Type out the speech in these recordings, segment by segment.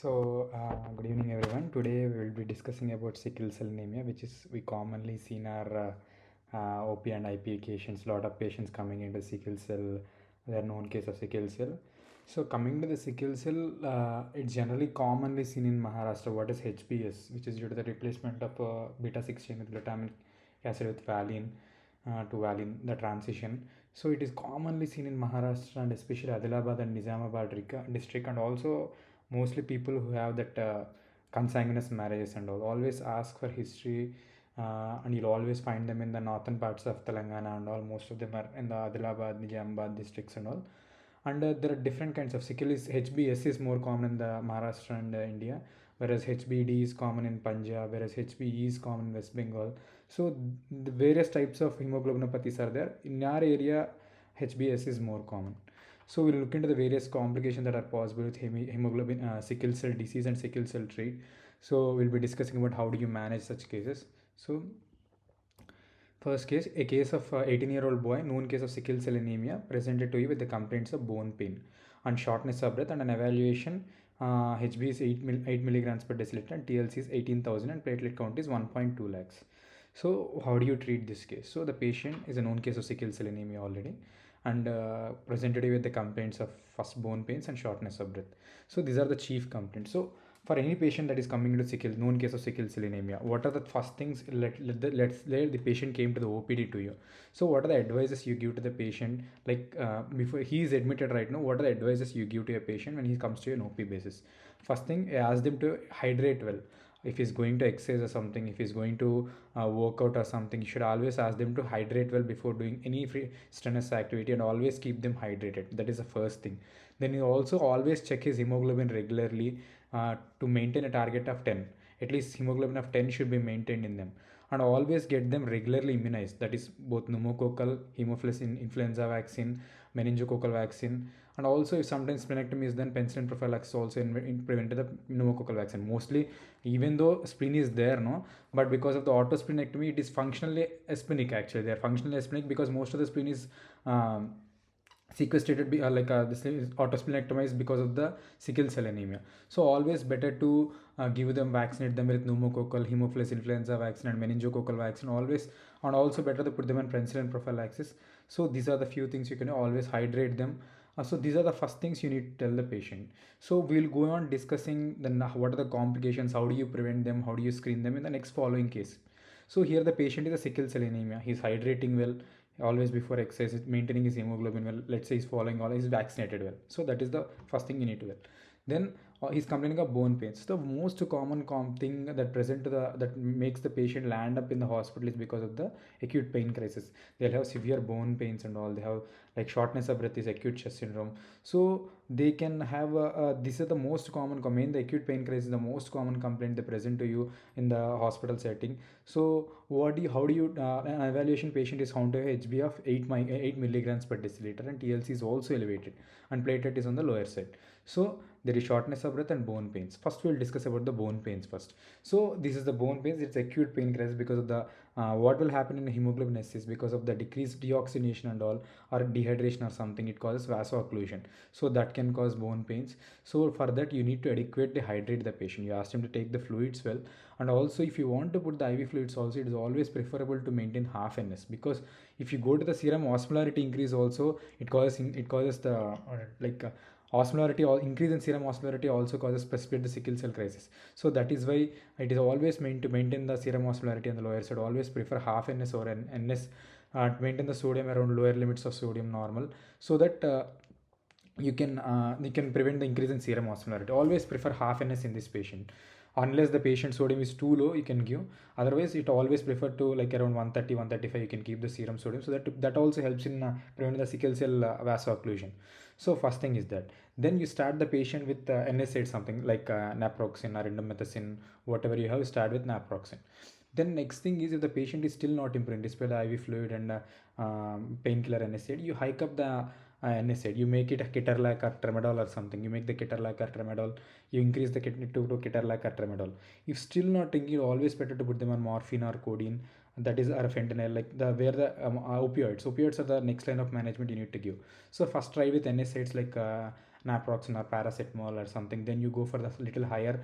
Good evening, everyone. Today we will be discussing about sickle cell anemia, which is we commonly see in our OP and IP occasions. A lot of patients coming into sickle cell, their known case of sickle cell. So, coming to the sickle cell, it's generally commonly seen in Maharashtra. What is HBS, which is due to the replacement of beta 16 with glutamic acid with valine to valine, the transition. So, it is commonly seen in Maharashtra and especially Adilabad and Nizamabad district, and also mostly people who have that consanguineous marriages and all always ask for history, and you'll always find them in the northern parts of Telangana and all. Most of them are in the Adilabad, Nizamabad districts and all. And there are different kinds of sickle. Is HBS is more common in the Maharashtra and India, whereas HBD is common in Punjab, whereas HBE is common in West Bengal. So the various types of hemoglobinopathies are there. In our area, HBS is more common. So we'll look into the various complications that are possible with hemoglobin, sickle cell disease and sickle cell trait. So we'll be discussing about how do you manage such cases. So first case, a case of 18-year-old boy, known case of sickle cell anemia, presented to you with the complaints of bone pain and shortness of breath, and an evaluation. HB is 8 milligrams per deciliter and TLC is 18,000 and platelet count is 1.2 lakhs. So how do you treat this case? So the patient is a known case of sickle cell anemia already, and presented you with the complaints of first bone pains and shortness of breath. So these are the chief complaints. So for any patient that is coming into sickle, known case of sickle cell anemia, what are the first things? Let's say the patient came to the OPD to you. So what are the advices you give to the patient? Like before he is admitted right now, what are the advices you give to a patient when he comes to an OP basis? First thing, ask them to hydrate well. If he's going to exercise or something, if he's going to work out or something, you should always ask them to hydrate well before doing any free strenuous activity, and always keep them hydrated. That is the first thing. Then you also always check his hemoglobin regularly, to maintain a target of 10. At least hemoglobin of 10 should be maintained in them, and always get them regularly immunized. That is both pneumococcal, hemophilus influenza vaccine, meningococcal vaccine, and also if sometimes splenectomy is done, penicillin prophylaxis also in prevent the pneumococcal vaccine. Mostly, even though spleen is there, no, but because of the autosplenectomy, it is functionally splenic. Actually, they are functionally splenic because most of the spleen is sequestrated this is autosplenectomized because of the sickle cell anemia. So always better to give them, vaccinate them with pneumococcal, hemophilus influenza vaccine and meningococcal vaccine always, and also better to put them on penicillin prophylaxis. So these are the few things you can always hydrate them. So these are the first things you need to tell the patient. So we'll go on discussing then what are the complications, how do you prevent them, how do you screen them in the next following case. So here the patient is a sickle cell anemia. He's hydrating well, always before exercise, maintaining his hemoglobin well. Let's say he's following all, he's vaccinated well. So that is the first thing you need to well. Then he's complaining of bone pains. The most common thing that present to the that makes the patient land up in the hospital is because of the acute pain crisis. They'll have severe bone pains and all. They have like shortness of breath is acute chest syndrome. So they can have this is the most common complaint. The acute pain crisis is the most common complaint they present to you in the hospital setting. So how do you an evaluation patient is found to have HB of 8 milligrams per deciliter, and TLC is also elevated, and platelet is on the lower side. So there is shortness of breath and bone pains. First we'll discuss about the bone pains first. So this is the bone pains. It's acute pain crisis because of the what will happen in hemoglobin S is because of the decreased deoxygenation and all, or dehydration or something. It causes vaso-occlusion. So that can cause bone pains. So for that you need to adequately hydrate the patient. You ask him to take the fluids well, and also if you want to put the IV fluids also, it is always preferable to maintain half NS, because if you go to the serum osmolarity increase also, it causes the osmolarity or increase in serum osmolarity also causes specifically the sickle cell crisis. So that is why it is always meant to maintain the serum osmolarity on the lower side. Always prefer half NS or an NS, to maintain the sodium around lower limits of sodium normal, so that you can prevent the increase in serum osmolarity. Always prefer half NS in this patient. Unless the patient sodium is too low, you can give. Otherwise, it always prefer to like around 130, 135. You can keep the serum sodium, so that also helps in preventing the sickle cell vaso-occlusion. So first thing is that. Then you start the patient with NSAID, something like naproxen or indomethacin, whatever you have. Start with naproxen. Then next thing is, if the patient is still not improving despite the IV fluid and painkiller NSAID, you hike up the NSAID. You make it a ketorolac or tramadol or something. You make the ketorolac or tramadol. You increase the to ketorolac or tramadol. If still not thinking, always better to put them on morphine or codeine. That is, or fentanyl, like the where the opioids. Opioids are the next line of management you need to give. So first try with NSAIDs like naproxen or paracetamol or something, then you go for the little higher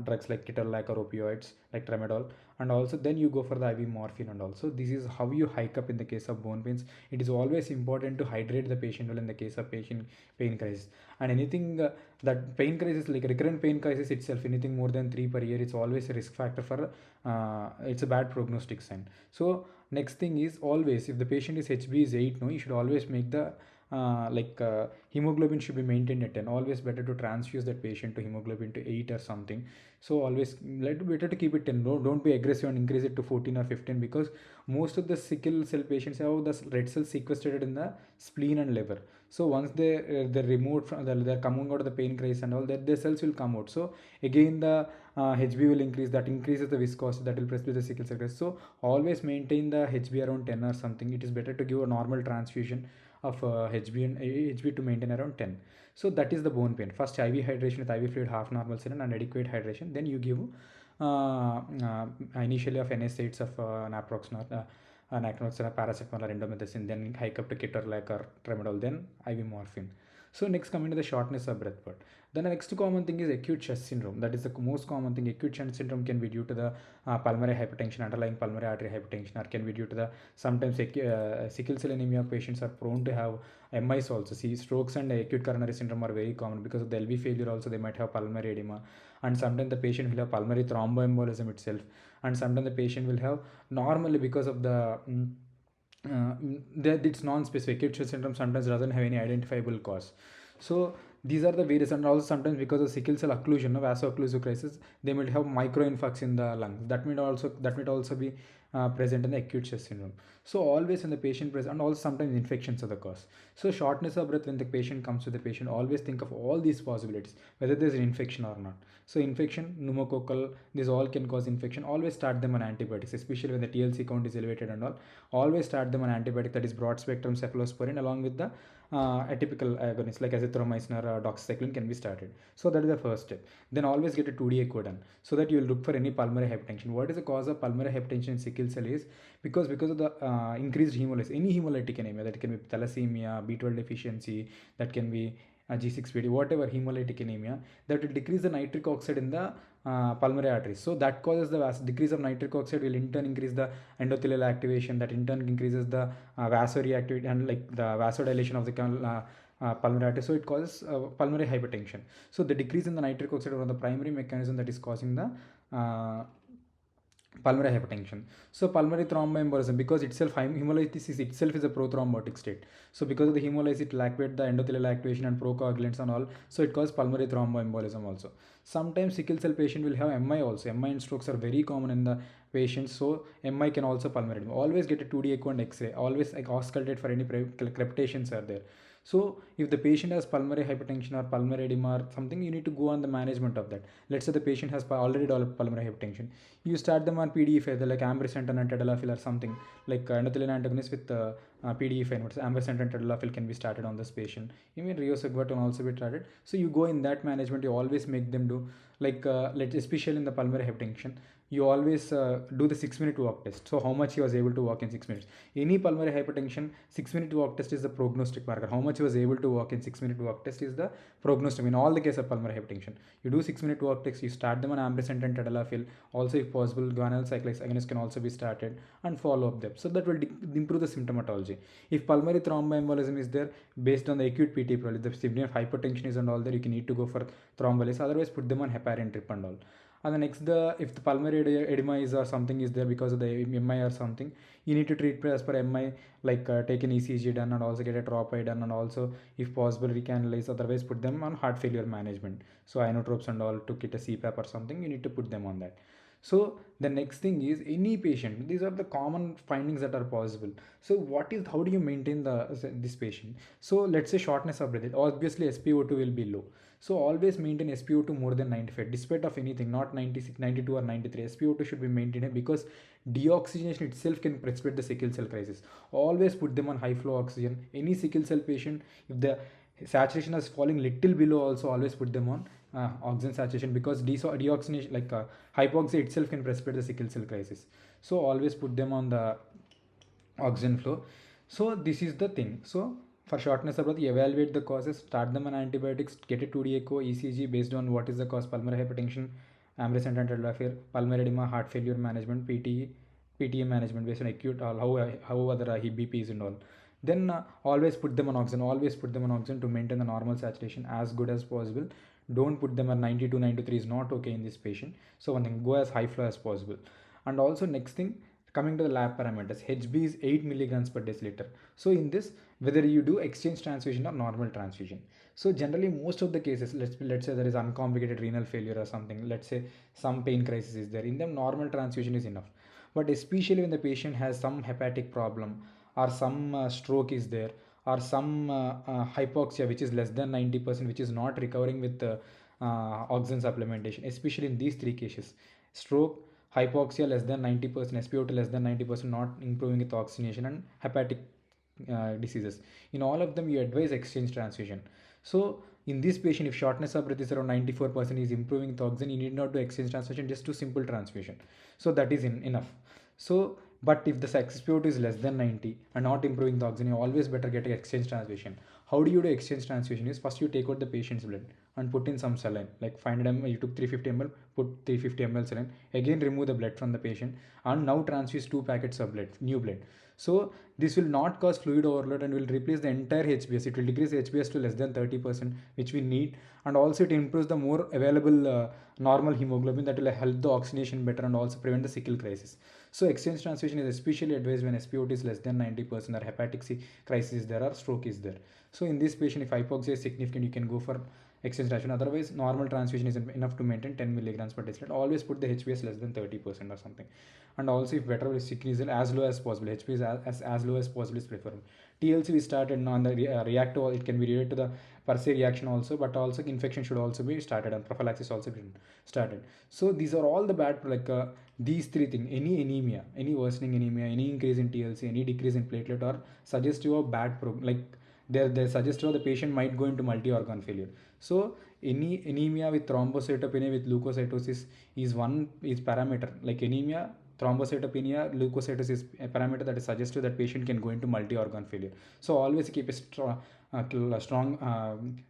drugs like ketorolac or opioids like tramadol, and also then you go for the IV morphine. And also this is how you hike up in the case of bone pains. It is always important to hydrate the patient well in the case of patient pain crisis. And anything that pain crisis, like recurrent pain crisis itself, anything more than 3 per year, it's always a risk factor for it's a bad prognostic sign. So next thing is, always if the patient is HB is 8, no, you should always make the hemoglobin should be maintained at 10. Always better to transfuse that patient to hemoglobin to 8 or something. So always better to keep it 10. Don't be aggressive and increase it to 14 or 15, because most of the sickle cell patients have the red cells sequestrated in the spleen and liver. So once they're removed from they're coming out of the pain crisis and all that, their cells will come out. So again the HB will increase, that increases the viscosity, that will precipitate the sickle cell crisis. So always maintain the HB around 10 or something. It is better to give a normal transfusion of HB and HB to maintain around 10. So that is the bone pain. First IV hydration with IV fluid, half normal saline and adequate hydration. Then you give initially of NSAIDs of naproxen, naproxen, paracetamol or indomethacin, then hike up to ketorolac or tramadol, then IV morphine. So next, coming to the shortness of breath part. Then the next common thing is acute chest syndrome. That is the most common thing. Acute chest syndrome can be due to the pulmonary hypertension, underlying pulmonary artery hypertension, or can be due to the sometimes sickle cell anemia patients are prone to have MIs also. See, strokes and acute coronary syndrome are very common because of the LV failure. Also, they might have pulmonary edema, and sometimes the patient will have pulmonary thromboembolism itself, and sometimes the patient will have normally because of the that it's non-specific. Acute chest syndrome sometimes doesn't have any identifiable cause. So these are the various, and also sometimes because of sickle cell occlusion, no, vaso-occlusive crisis, they might have microinfarcts in the lungs. That might also be present in the acute chest syndrome. So always when the patient present, and also sometimes infections are the cause. So shortness of breath when the patient comes to the patient, always think of all these possibilities, whether there's an infection or not. So infection, pneumococcal, these all can cause infection. Always start them on antibiotics, especially when the TLC count is elevated and all. Always start them on antibiotic, that is broad spectrum cephalosporin, along with the atypical agonists like azithromycin or doxycycline can be started. So that is the first step. Then always get a 2D echo done, so that you will look for any pulmonary hypertension. What is the cause of pulmonary hypertension in sickle cell is because of the increased hemolysis, any hemolytic anemia, that can be thalassemia, B12 deficiency, that can be G6PD, whatever hemolytic anemia, that will decrease the nitric oxide in the pulmonary arteries. So that causes the decrease of nitric oxide will in turn increase the endothelial activation, that in turn increases the vasoreactivity and like the vasodilation of the pulmonary artery. So it causes pulmonary hypertension. So the decrease in the nitric oxide is one of the primary mechanism that is causing the pulmonary hypertension. So pulmonary thromboembolism, because itself hemolysis itself is a prothrombotic state. So because of the hemolysis, it will activate the endothelial activation and procoagulants and all. So it causes pulmonary thromboembolism also. Sometimes sickle cell patient will have MI also. MI and strokes are very common in the patients. So MI can also pulmonary. Always get a 2D echo and X-ray. Always like auscultate for any crepitations are there. So if the patient has pulmonary hypertension or pulmonary edema or something, you need to go on the management of that. Let's say the patient has already developed pulmonary hypertension. You start them on PDE5, either like ambrisentan and tadalafil or something, like endothelial antagonist with PDE5. Ambrisentan and tadalafil can be started on this patient. Even riosegvir can also be started. So you go in that management. You always make them do like especially in the pulmonary hypertension, you always do the 6-minute walk test. So how much he was able to walk in 6 minutes. Any pulmonary hypertension, 6-minute walk test is the prognostic marker. How much he was able to walk in 6-minute walk test is the prognostic in all the case of pulmonary hypertension. You do 6-minute walk test, you start them on ambrisentan and tadalafil. Also if possible, guanylyl cyclase agonist can also be started and follow up them. So that will improve the symptomatology. If pulmonary thromboembolism is there, based on the acute PT problem, if the severe hypertension is and all there, you can need to go for thrombolysis. Otherwise put them on heparin drip and all. And the next, if the pulmonary edema is or something is there because of the MI or something, you need to treat as per MI, like take an ECG done and also get a tropoid done, and also if possible recanalize. Otherwise put them on heart failure management. So inotropes and all, to get a CPAP or something, you need to put them on that. So the next thing is any patient. These are the common findings that are possible. So how do you maintain this patient? So let's say shortness of breath. Obviously SpO2 will be low. So always maintain SpO2 more than 95, despite of anything, not 96, 92 or 93. SpO2 should be maintained because deoxygenation itself can precipitate the sickle cell crisis. Always put them on high flow oxygen. Any sickle cell patient, if the saturation is falling little below, also always put them on oxygen saturation, because deoxygenation, like hypoxia itself can precipitate the sickle cell crisis. So always put them on the oxygen flow. So this is the thing. So For shortness of breath, you evaluate the causes, start them on antibiotics, get a 2D echo, ECG based on what is the cause, pulmonary hypertension, ambulance and affair, pulmonary edema, heart failure management, PTA management based on acute, how other BPs and all. Then always put them on oxygen, always put them on oxygen to maintain the normal saturation as good as possible. Don't put them at 92, 93 is not okay in this patient. So one thing, go as high flow as possible. And also next thing, coming to the lab parameters, HB is 8 milligrams per deciliter. So in this, whether you do exchange transfusion or normal transfusion. So generally most of the cases, let's say there is uncomplicated renal failure or something, let's say some pain crisis is there, in them normal transfusion is enough. But especially when the patient has some hepatic problem or some stroke is there, or some hypoxia which is less than 90%, which is not recovering with oxygen supplementation, especially in these three cases: stroke, hypoxia less than 90%, SpO2 less than 90%, not improving with oxygenation, and hepatic diseases. In all of them, you advise exchange transfusion. So in this patient, if shortness of breath is around 94% is improving with oxygen, you need not do exchange transfusion, just do simple transfusion. So that is enough. So but if the SpO2 is less than 90 and not improving the oxygen, you always better get an exchange transfusion. How do you do exchange transfusion? Is first you take out the patient's blood and put in some saline, like 500 ml, you took 350 ml, put 350 ml saline, again remove the blood from the patient, and now transfuse 2 packets of blood, new blood. So this will not cause fluid overload and will replace the entire HBS. It will decrease HBS to less than 30%, which we need, and also it improves the more available normal hemoglobin that will help the oxygenation better and also prevent the sickle crisis. So exchange transfusion is especially advised when SpO2 is less than 90% or hepatic crisis is there or stroke is there. So in this patient, if hypoxia is significant, you can go for exchange transfusion. Otherwise, normal transfusion is enough to maintain 10 milligrams per deciliter. Always put the HbS less than 30% or something. And also, if better is decreased as low as possible, HbS is as low as possible is preferable. TLC we started on the reactive, it can be related to the per se reaction also, but also infection should also be started and prophylaxis also be started. So these are all the bad, like these three things: any anemia, any worsening anemia, any increase in TLC, any decrease in platelet, or suggestive of bad like they suggestive the patient might go into multi-organ failure. So any anemia with thrombocytopenia with leukocytosis is parameter, like anemia, thrombocytopenia, leukocytosis is a parameter that is suggestive that patient can go into multi-organ failure. So always keep a strong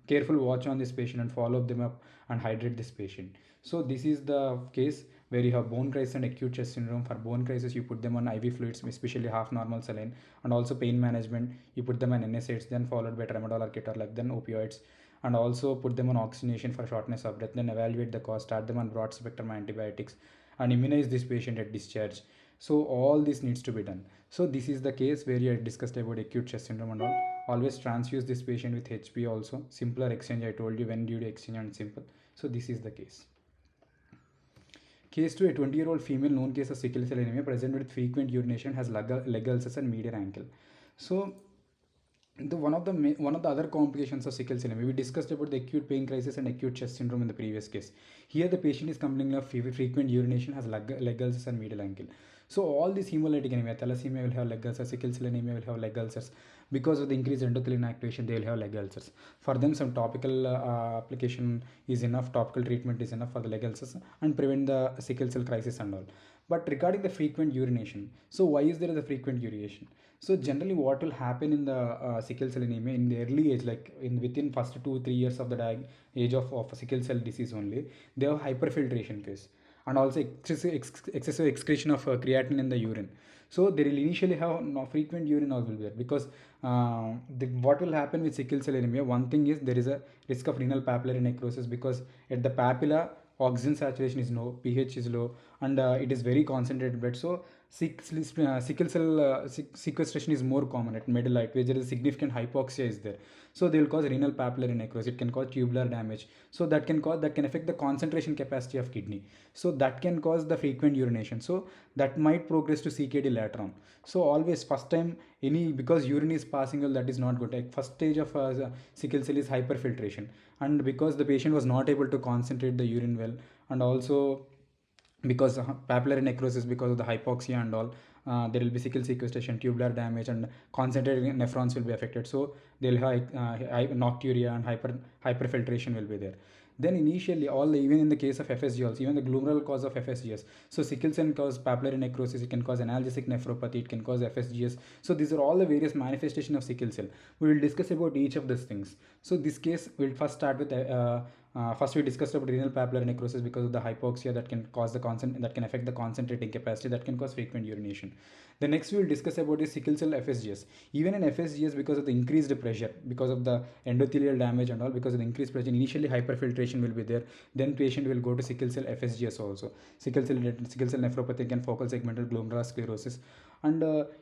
careful watch on this patient and follow them up and hydrate this patient. So this is the case where you have bone crisis and acute chest syndrome. For bone crisis, you put them on IV fluids, especially half normal saline, and also pain management, you put them on NSAIDs, then followed by tramadol or ketorolac, then opioids, and also put them on oxygenation for shortness of breath, then evaluate the cause, start them on broad spectrum antibiotics, and immunize this patient at discharge. So all this needs to be done. So this is the case where you discussed about acute chest syndrome and all. Always transfuse this patient with HP also. Simpler exchange, I told you when do you exchange and simple. So this is the case. Case 2, a 20-year-old female known case of sickle cell anemia presented with frequent urination, has leg ulcers and medial ankle. So one of the other complications of sickle cell anemia, we discussed about the acute pain crisis and acute chest syndrome in the previous case. Here the patient is complaining of frequent urination, has leg ulcers and medial ankle. So all these hemolytic anemia, thalassemia will have leg ulcers, sickle cell anemia will have leg ulcers. Because of the increased endothelin activation, they will have leg ulcers. For them, some topical application is enough, topical treatment is enough for the leg ulcers and prevent the sickle cell crisis and all. But regarding the frequent urination, so why is there a frequent urination? So generally what will happen in the sickle cell anemia in the early age, like within first 2-3 years of the age of sickle cell disease only, they have hyperfiltration phase and also excessive excretion of creatinine in the urine. So they will initially have frequent urine also will be there, because what will happen with sickle cell anemia, one thing is there is a risk of renal papillary necrosis, because at the papilla oxygen saturation is low, pH is low, and it is very concentrated blood. So sickle cell sequestration is more common at medulla, where there is significant hypoxia is there. So they will cause renal papillary necrosis. It can cause tubular damage. So that can affect the concentration capacity of kidney. So that can cause the frequent urination. So that might progress to CKD later on. So always first time because urine is passing well, that is not good. Like first stage of sickle cell is hyperfiltration, and because the patient was not able to concentrate the urine well, and also because papillary necrosis, because of the hypoxia and all, there will be sickle sequestration, tubular damage, and concentrated nephrons will be affected. So they'll have nocturia and hyperfiltration will be there. Then initially, even in the case of FSG also, even the glomerular cause of FSGS. So sickle cell cause papillary necrosis, it can cause analgesic nephropathy, it can cause FSGS. So these are all the various manifestations of sickle cell. We will discuss about each of these things. So this case, we'll first start with first we discussed about renal papillary necrosis because of the hypoxia that can cause that can affect the concentrating capacity, that can cause frequent urination. The next we will discuss about is sickle cell FSGS. Even in FSGS, because of the increased pressure, because of the endothelial damage and all, because of the increased pressure, initially hyperfiltration will be there. Then patient will go to sickle cell FSGS also. Sickle cell nephropathy can focal segmental glomerular sclerosis, and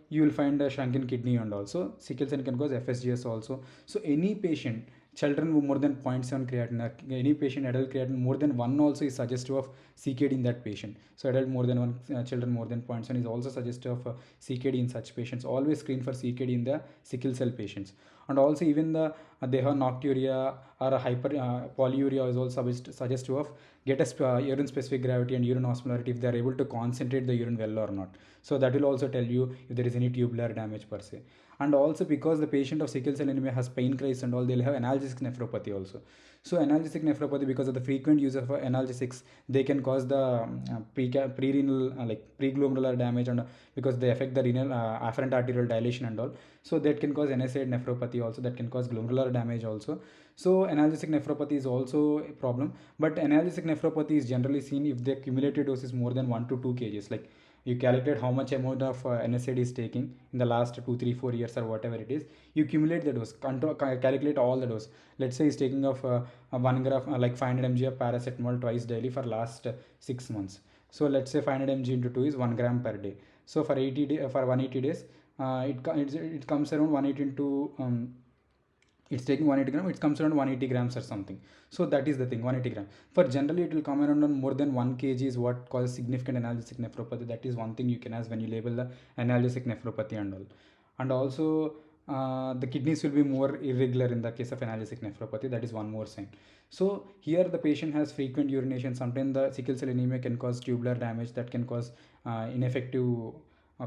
you will find a shrunken kidney and also sickle cell can cause FSGS also. So any patient, children with more than 0.7 creatinine, any patient adult creatinine more than 1 also is suggestive of CKD in that patient. So adult more than 1, children more than 0.7 is also suggestive of CKD in such patients. Always screen for CKD in the sickle cell patients. And also even the they have nocturia or a hyper polyuria is also suggestive of get a urine specific gravity and urine osmolarity if they are able to concentrate the urine well or not. So that will also tell you if there is any tubular damage per se. And also because the patient of sickle cell anemia has pain cries and all, they'll have analgesic nephropathy also. So analgesic nephropathy, because of the frequent use of analgesics, they can cause the pre-renal like preglomerular damage, and because they affect the renal afferent arterial dilation and all. So that can cause NSAID nephropathy also, that can cause glomerular damage also. So analgesic nephropathy is also a problem, but analgesic nephropathy is generally seen if the cumulative dose is more than 1 to 2 kgs. Like you calculate how much amount of NSAID is taking in the last 2 3 4 years or whatever it is, you cumulate the dose, calculate all the dose. Let's say he's taking of 1 gram like 500 mg of paracetamol twice daily for last 6 months. So let's say 500 mg into 2 is 1 gram per day. So for 180 days, it comes around 180 into it's taking 180 gram, it comes around 180 grams or something. So that is the thing, 180 gram. For generally it will come around on more than 1 kg is what causes significant analgesic nephropathy. That is one thing you can ask when you label the analgesic nephropathy and all. And also the kidneys will be more irregular in the case of analgesic nephropathy. That is one more sign. So here the patient has frequent urination. Sometimes the sickle cell anemia can cause tubular damage, that can cause ineffective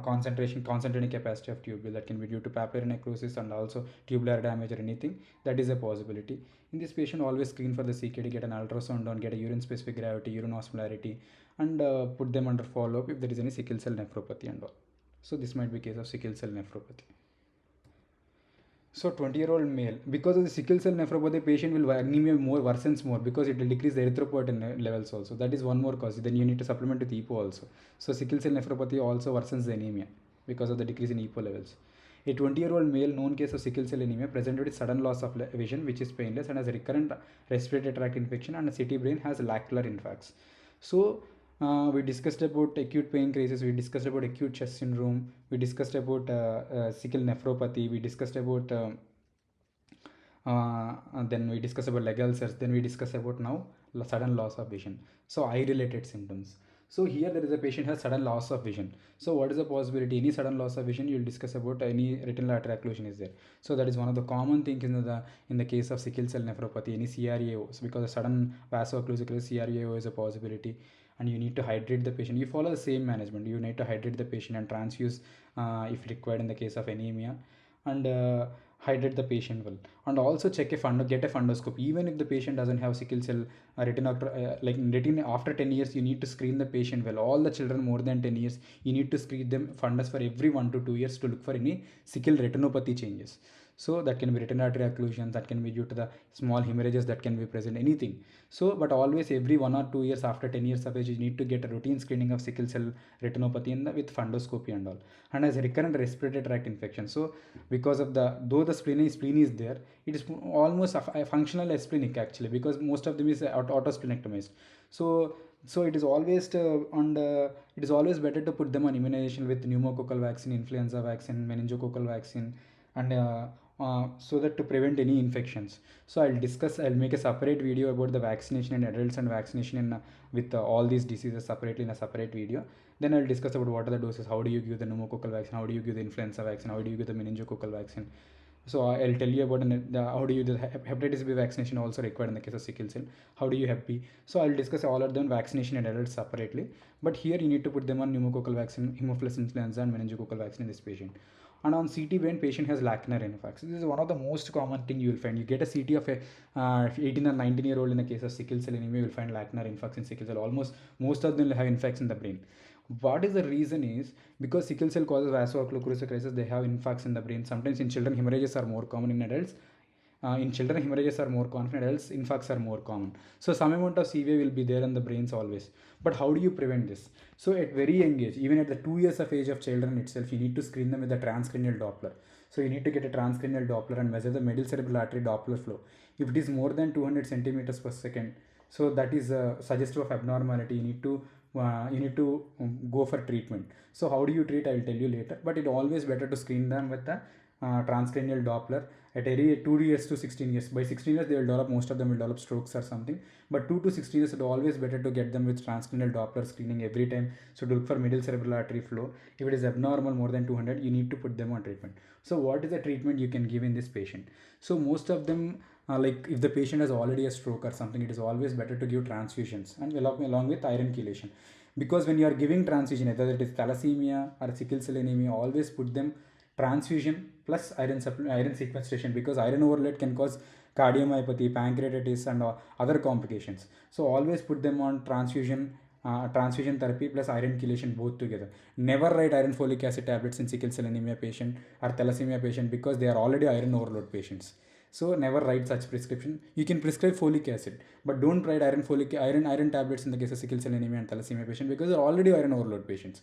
concentrating capacity of tubule, that can be due to papillary necrosis and also tubular damage or anything. That is a possibility. In this patient, always screen for the CKD, get an ultrasound on, get a urine specific gravity, urine osmolarity, and put them under follow up if there is any sickle cell nephropathy and all. So this might be case of sickle cell nephropathy. So 20-year-old male, because of the sickle cell nephropathy, patient will anemia more worsens more because it will decrease the erythropoietin levels also. That is one more cause. Then you need to supplement with EPO also. So sickle cell nephropathy also worsens the anemia because of the decrease in EPO levels. A 20-year-old male known case of sickle cell anemia presented with sudden loss of vision, which is painless, and has a recurrent respiratory tract infection, and a CT brain has lacular infarcts. So we discussed about acute pain crisis, we discussed about acute chest syndrome, we discussed about sickle nephropathy, we discussed about then we discussed about leg ulcers, then we discussed about now sudden loss of vision. So eye related symptoms. So here there is a patient has sudden loss of vision. So what is the possibility? Any sudden loss of vision, you'll discuss about any retinal artery occlusion is there. So that is one of the common things in the case of sickle cell nephropathy, any CRAO. So because of sudden vaso-occlusive CRAO is a possibility, and you need to hydrate the patient. You follow the same management. You need to hydrate the patient and transfuse if required in the case of anemia, and hydrate the patient well, and also check get a fundoscopy. Even if the patient doesn't have sickle cell like retina, after 10 years you need to screen the patient well. All the children more than 10 years, you need to screen them fundus for every 1 to 2 years to look for any sickle retinopathy changes. So that can be retinal artery occlusion, that can be due to the small hemorrhages that can be present, anything. So but always every 1 or 2 years, after 10 years of age, you need to get a routine screening of sickle cell retinopathy with fundoscopy and all. And as a recurrent respiratory tract infection, so because of though the spleen is there, it is almost a functional splenic actually, because most of them is autosplenectomized. So it is always it is always better to put them on immunization with pneumococcal vaccine, influenza vaccine, meningococcal vaccine, and so that to prevent any infections. So I'll make a separate video about the vaccination in adults and vaccination in with all these diseases separately in a separate video. Then I'll discuss about what are the doses, how do you give the pneumococcal vaccine, how do you give the influenza vaccine, how do you give the meningococcal vaccine. So I'll tell you about how do you do the hepatitis B vaccination also required in the case of sickle cell. How do you Hep B? So I'll discuss all of them vaccination in adults separately. But here you need to put them on pneumococcal vaccine, Haemophilus influenza, and meningococcal vaccine in this patient. And on CT brain, patient has lacunar influx. This is one of the most common thing you will find. You get a CT of a 18 or 19-year-old in the case of sickle cell anemia, you will find lacunar influx in sickle cell. Almost most of them will have influx in the brain. What is the reason is because sickle cell causes vaso-occlusive crisis, they have influx in the brain. Sometimes in children, hemorrhages are more common. In adults, in children, hemorrhages are more common. In adults, influx are more common. So some amount of CVA will be there in the brains always. But how do you prevent this? So at very young age, even at the 2 years of age of children itself, you need to screen them with a transcranial Doppler. So you need to get a transcranial Doppler and measure the middle cerebral artery Doppler flow. If it is more than 200 centimeters per second, so that is suggestive of abnormality. You need to go for treatment. So how do you treat? I will tell you later. But it always better to screen them with the transcranial Doppler at 2 years to 16 years. By 16 years, they will develop, most of them will develop strokes or something. But 2 to 16 years, it is always better to get them with transcranial Doppler screening every time. So to look for middle cerebral artery flow. If it is abnormal more than 200, you need to put them on treatment. So what is the treatment you can give in this patient? So most of them, like if the patient has already a stroke or something, it is always better to give transfusions and along with iron chelation. Because when you are giving transfusion, whether it is thalassemia or sickle cell anemia, always put them transfusion plus iron sequestration, because iron overload can cause cardiomyopathy, pancreatitis, and other complications. So always put them on transfusion therapy plus iron chelation both together. Never write iron folic acid tablets in sickle cell anemia patient or thalassemia patient, because they are already iron overload patients. So never write such prescription. You can prescribe folic acid, but don't write iron tablets in the case of sickle cell anemia and thalassemia patient, because they're already iron overload patients.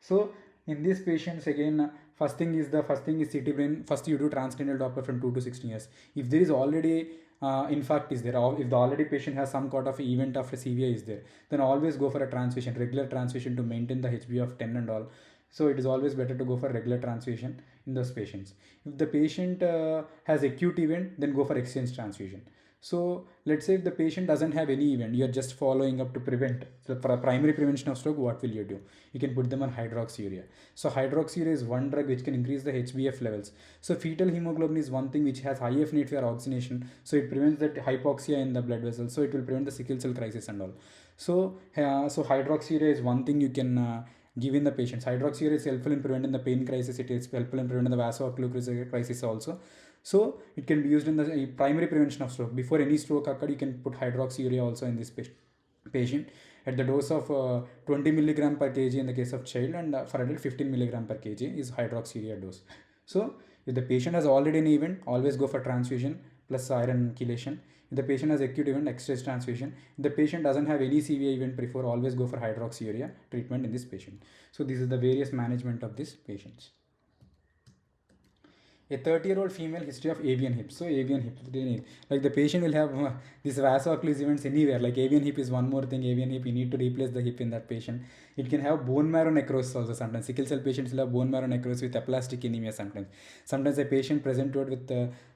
So in these patients, again, first thing is CT brain. First you do transcranial Doppler from 2 to 16 years. If there is already infarct is there, or if the already patient has some kind of event of a CVA is there, then always go for a transfusion, regular transfusion, to maintain the HB of 10 and all. So it is always better to go for regular transfusion in those patients. If the patient has acute event, then go for exchange transfusion. So let's say if the patient doesn't have any event, you are just following up to prevent. So for a primary prevention of stroke, what will you do? You can put them on hydroxyurea. So hydroxyurea is one drug which can increase the HbF levels. So fetal hemoglobin is one thing which has IF need for oxygenation. So it prevents that hypoxia in the blood vessels. So it will prevent the sickle cell crisis and all. So hydroxyurea is one thing you can give in the patients. Hydroxyurea is helpful in preventing the pain crisis. It is helpful in preventing the vaso-occlusive crisis also. So it can be used in the primary prevention of stroke. Before any stroke occurred, you can put hydroxyurea also in this patient at the dose of 20 milligram per kg in the case of child, and for adult 15 milligram per kg is hydroxyurea dose. So if the patient has already an event, always go for transfusion plus iron chelation. If the patient has acute event, exchange transfusion. If the patient doesn't have any CVA event before, always go for hydroxyurea treatment in this patient. So this is the various management of these patients. A 30-year-old female, history of avian hip. So avian hip, like the patient will have these vaso-occlusive events anywhere. Like avian hip is one more thing. Avian hip, you need to replace the hip in that patient. It can have bone marrow necrosis also sometimes. Sickle cell patients will have bone marrow necrosis with aplastic anemia sometimes. Sometimes a patient presented with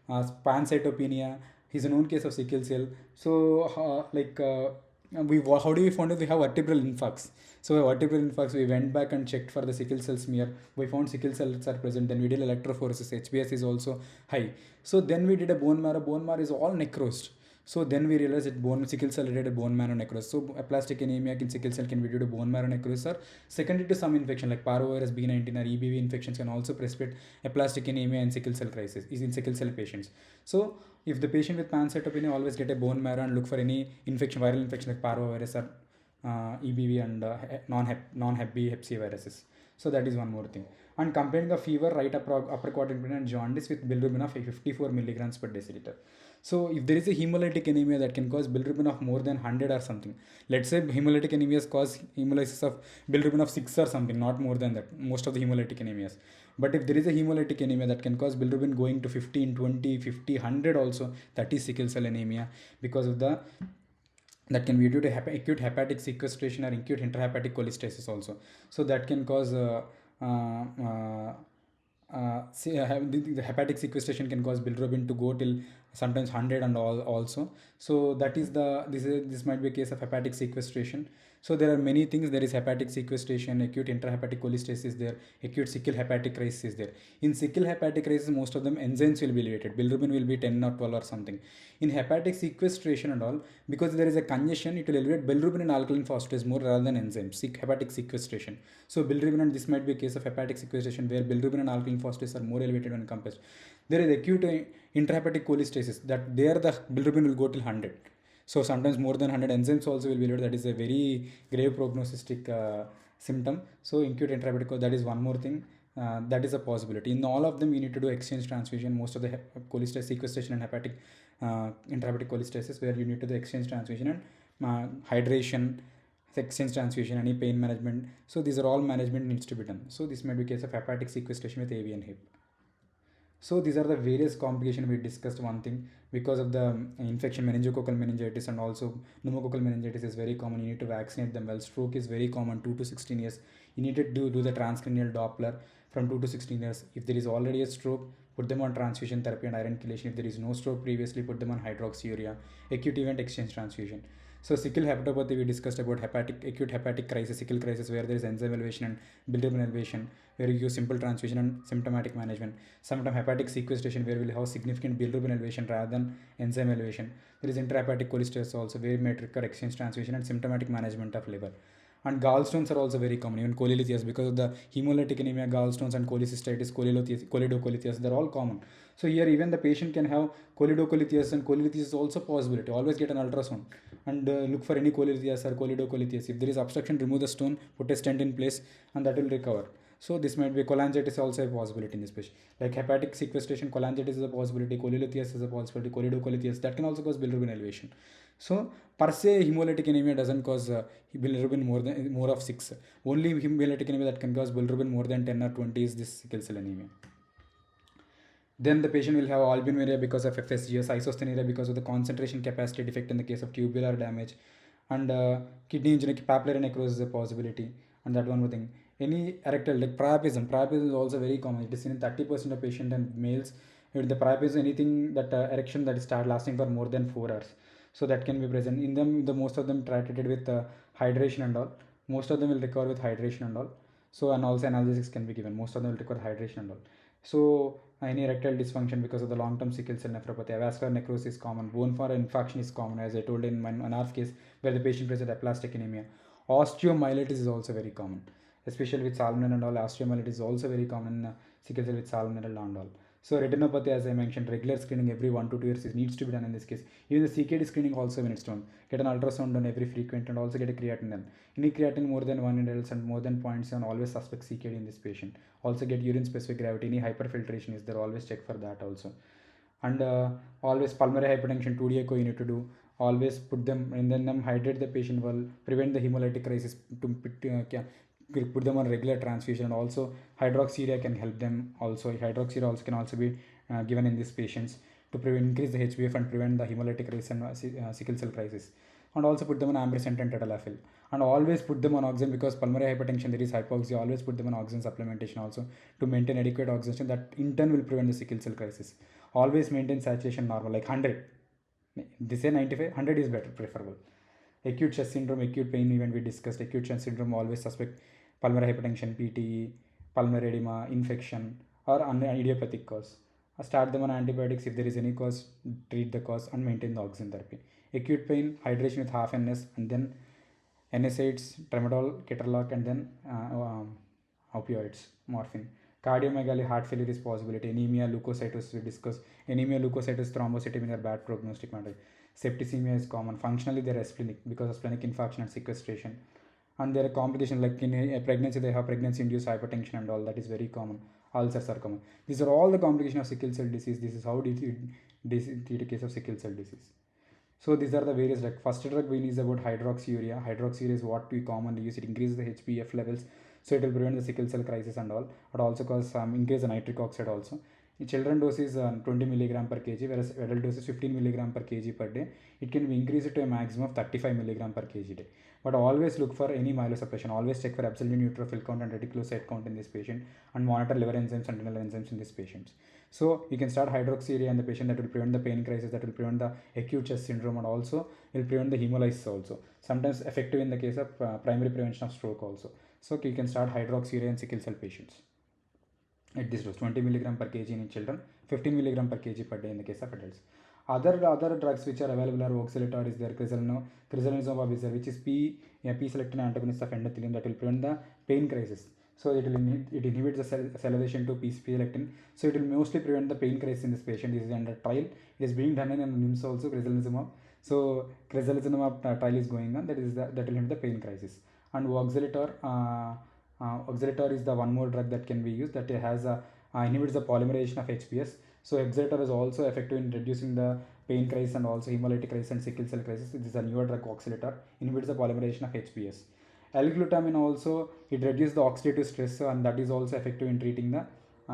pancytopenia. He's a known case of sickle cell. So how do we find out we have vertebral influx? So a vertebral influx, we went back and checked for the sickle cell smear. We found sickle cells are present. Then we did electrophoresis. HbS is also high. So then we did a bone marrow. Bone marrow is all necrosed. So then we realized that sickle cell related bone marrow necrosis. So aplastic anemia in sickle cell can be due to bone marrow necrosis, or secondary to some infection like parvovirus B19 or EBV infections can also precipitate aplastic anemia in sickle cell crisis is in sickle cell patients. So if the patient with pancytopenia, always get a bone marrow and look for any infection, viral infection like parvovirus or EBV and non-Hep B, Hep C viruses. So that is one more thing. And comparing the fever, right upper quadrant and jaundice with bilirubin of 54 milligrams per deciliter. So if there is a hemolytic anemia that can cause bilirubin of more than 100 or something, let's say hemolytic anemias cause hemolysis of bilirubin of 6 or something, not more than that, most of the hemolytic anemias. But if there is a hemolytic anemia that can cause bilirubin going to 15, 20, 50, 100 also, that is sickle cell anemia, because of that can be due to acute hepatic sequestration or acute intrahepatic cholestasis also. So that can cause the hepatic sequestration can cause bilirubin to go till sometimes 100 and all also. So that is the this might be a case of hepatic sequestration. So there are many things. There is hepatic sequestration, acute intrahepatic cholestasis is there, acute sickle hepatic crisis is there. In sickle hepatic crisis, most of them enzymes will be elevated. Bilirubin will be 10 or 12 or something. In hepatic sequestration and all, because there is a congestion, it will elevate bilirubin and alkaline phosphatase more rather than enzymes. Hepatic sequestration. So bilirubin, and this might be a case of hepatic sequestration where bilirubin and alkaline phosphatase are more elevated when compressed. There is acute intrahepatic cholestasis that there the bilirubin will go till 100. So sometimes more than 100 enzymes also will be elevated. That is a very grave prognostic symptom. So acute intrahepatic, that is one more thing. That is a possibility. In all of them, you need to do exchange transfusion. Most of the cholestasis sequestration and hepatic intrahepatic cholestasis, where you need to do exchange transfusion and hydration, exchange transfusion, any pain management. So these are all management needs to be done. So this might be case of hepatic sequestration with AV and HIP. So these are the various complications we discussed. One thing, because of the infection, meningococcal meningitis and also pneumococcal meningitis is very common. You need to vaccinate them well. Stroke is very common, 2 to 16 years. You need to do the transcranial Doppler from 2 to 16 years. If there is already a stroke, put them on transfusion therapy and iron chelation. If there is no stroke previously, put them on hydroxyurea. Acute event exchange transfusion. So sickle hepatopathy, we discussed about acute hepatic crisis, sickle crisis, where there is enzyme elevation and bilirubin elevation, where you use simple transfusion and symptomatic management. Sometimes hepatic sequestration, where we'll have significant bilirubin elevation rather than enzyme elevation. There is intrahepatic cholestasis also, where may require exchange transfusion and symptomatic management of liver. And gallstones are also very common, even cholelithias, because of the hemolytic anemia, gallstones and cholecystitis, choledocholithias, they're all common. So here even the patient can have choledocholithias, and cholelithias is also possibility. Always get an ultrasound and look for any cholelithias or choledocholithias. If there is obstruction, remove the stone, put a stent in place, and that will recover. So this might be cholangitis also a possibility in this patient. Like hepatic sequestration, cholangitis is a possibility, cholelithias is a possibility, choledocholithias, that can also cause bilirubin elevation. So per se hemolytic anemia doesn't cause bilirubin more of 6. Only hemolytic anemia that can cause bilirubin more than 10 or 20 is this sickle cell anemia. Then the patient will have albuminuria because of FSGS, isosthenuria because of the concentration capacity defect in the case of tubular damage, and kidney injury, papillary necrosis is a possibility. And that one more thing, any erectile like priapism is also very common. It is seen in 30% of patients and males. With the priapism, anything that erection that start lasting for more than 4 hours, so that can be present in them. The most of them treated with hydration and all. Most of them will recover with hydration and all. So and also analgesics can be given. Most of them will require hydration and all. So any erectile dysfunction because of the long-term sickle cell nephropathy, vascular necrosis is common, bone marrow infarction is common, as I told in our case where the patient presents aplastic anemia. Osteomyelitis is also very common, especially with salmonella and all. Osteomyelitis is also very common in sickle cell with salmonella and all. So retinopathy, as I mentioned, regular screening every 1 to 2 years needs to be done in this case. Even the CKD screening also when it's done. Get an ultrasound done every frequent and also get a creatinine done. Any creatinine more than 1 in adults and more than 0.7, always suspect CKD in this patient. Also get urine specific gravity. Any hyperfiltration is there, always check for that also. And always pulmonary hypertension, 2D echo you need to do. Always put them and then hydrate the patient well, prevent the hemolytic crisis, to put them on regular transfusion. And also hydroxyurea can help them also. Hydroxyurea also can also be given in these patients to increase the HbF and prevent the hemolytic crisis and sickle cell crisis. And also put them on ambrisentan and tadalafil. And always put them on oxygen, because pulmonary hypertension there is hypoxia. Always put them on oxygen supplementation also to maintain adequate oxygen, that in turn will prevent the sickle cell crisis. Always maintain saturation normal, like 100. They say 95, 100 is better, preferable. Acute chest syndrome, acute pain event we discussed. Acute chest syndrome, always suspect pulmonary hypertension, PTE, pulmonary edema, infection, or idiopathic cause. Start them on antibiotics. If there is any cause, treat the cause and maintain the oxygen therapy. Acute pain, hydration with half NS, and then NSAIDs, tramadol, ketorolac, and then opioids, morphine. Cardiomegaly, heart failure is possibility. Anemia, leukocytosis we discuss. Anemia, leukocytosis, thrombocytopenia are bad prognostic matter. Septicemia is common. Functionally, they are splenic because of splenic infarction and sequestration. And there are complications like in a pregnancy, they have pregnancy-induced hypertension and all. That is very common. Ulcers are common. These are all the complications of sickle cell disease. This is how do you treat a case of sickle cell disease. So these are the various drug. First drug we need is about hydroxyurea. Hydroxyurea is what we commonly use. It increases the HbF levels, so it will prevent the sickle cell crisis and all. But also cause increase the nitric oxide also. In children dose is 20 milligram per kg, whereas adult dose is 15 milligram per kg per day. It can be increased to a maximum of 35 milligram per kg day. But always look for any myelosuppression. Always check for absolute neutrophil count and reticulocyte count in this patient, and monitor liver enzymes and renal enzymes in these patients. So you can start hydroxyurea in the patient. That will prevent the pain crisis, that will prevent the acute chest syndrome, and also will prevent the hemolysis also. Sometimes effective in the case of primary prevention of stroke also. So you can start hydroxyurea in sickle cell patients at this dose, 20 milligram per kg in children, 15 milligram per kg per day in the case of adults. Other drugs which are available are oxalitor is there, crisalinizumab is there, which is P selectin antagonist of endothelin, that will prevent the pain crisis. So it inhibits the salivation to P selectin. So it will mostly prevent the pain crisis in this patient. This is under trial. It is being done in NIMS also, crisalinizumab. So crisalinizumab trial is going on. That will inhibit the pain crisis. And oxalitor is the one more drug that can be used, that has inhibits the polymerization of HPS. So oxalitor is also effective in reducing the pain crisis and also hemolytic crisis and sickle cell crisis. This is a newer drug, oxalitor, inhibits the polymerization of HPS. L-glutamine also, it reduces the oxidative stress, and that is also effective in treating the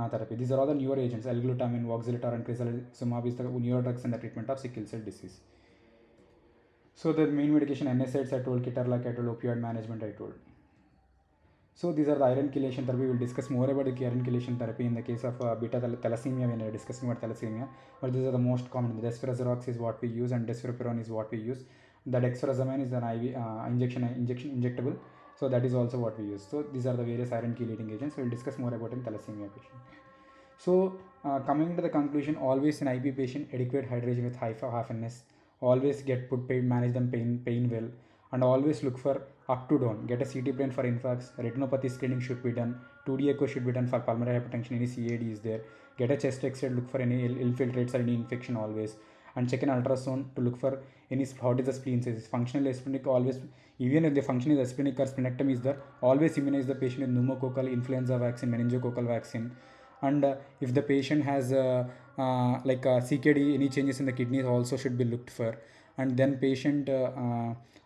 therapy. These are all the newer agents. L-glutamine, oxalitor, and crisalinizumab is the newer drugs in the treatment of sickle cell disease. So the main medication, NSAIDs I told, ketorolac I told, opioid management I told. So these are the iron chelation therapy. We will discuss more about the iron chelation therapy in the case of beta thalassemia when we are discussing about thalassemia. But these are the most common. The desferazerox is what we use, and desferapiron is what we use. The dexamethasone is an IV injectable. So that is also what we use. So these are the various iron chelating agents. We will discuss more about in thalassemia patient. So coming to the conclusion, always an IP patient, adequate hydration with half NS. Always manage them pain well, and always look for up to down. Get a CT brain for infarcts. Retinopathy screening should be done. 2D echo should be done for pulmonary hypertension. Any CAD is there. Get a chest X-ray. Look for any infiltrates or any infection always, and check an ultrasound to look for any how is the spleen size. Functional splenic always. Even if the function is splenic or splenectomy is there, always immunize the patient with pneumococcal influenza vaccine, meningococcal vaccine. And if the patient has CKD, any changes in the kidneys also should be looked for. And then patient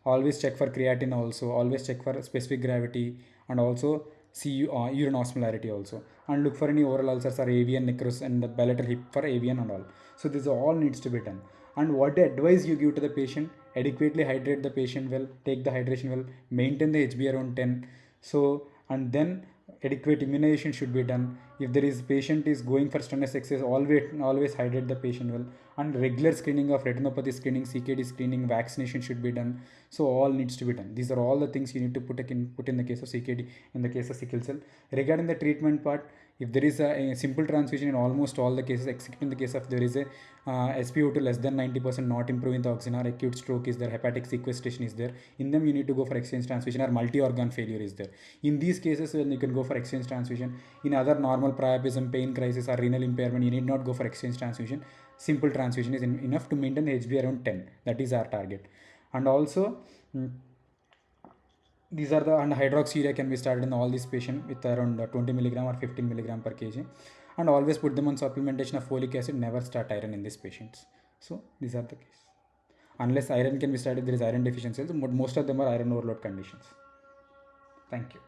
always check for creatine also, always check for specific gravity, and also see urine osmolarity also, and look for any oral ulcers or avian necrosis and the palatal hip for avian and all. So this all needs to be done. And what advice you give to the patient: adequately hydrate the patient well, take the hydration well, maintain the HB around 10. So, and then adequate immunization should be done. If there is patient is going for strenuous exercise, always hydrate the patient well, and regular screening of retinopathy screening, CKD screening, vaccination should be done. So all needs to be done. These are all the things you need to put in the case of CKD, in the case of sickle cell. Regarding the treatment part, if there is a simple transfusion in almost all the cases, except in the case of there is a SpO2 less than 90%, not improving the oxygen, or acute stroke is there, hepatic sequestration is there, in them you need to go for exchange transfusion, or multi-organ failure is there. In these cases, when you can go for exchange transfusion. In other normal priapism, pain crisis, or renal impairment, you need not go for exchange transfusion. Simple transfusion is enough to maintain the HB around 10. That is our target. And also these are the, and hydroxyurea can be started in all these patients with around 20 milligram or 15 milligram per kg, and always put them on supplementation of folic acid. Never start iron in these patients. So these are the case. Unless iron can be started, there is iron deficiency, but most of them are iron overload conditions. Thank you.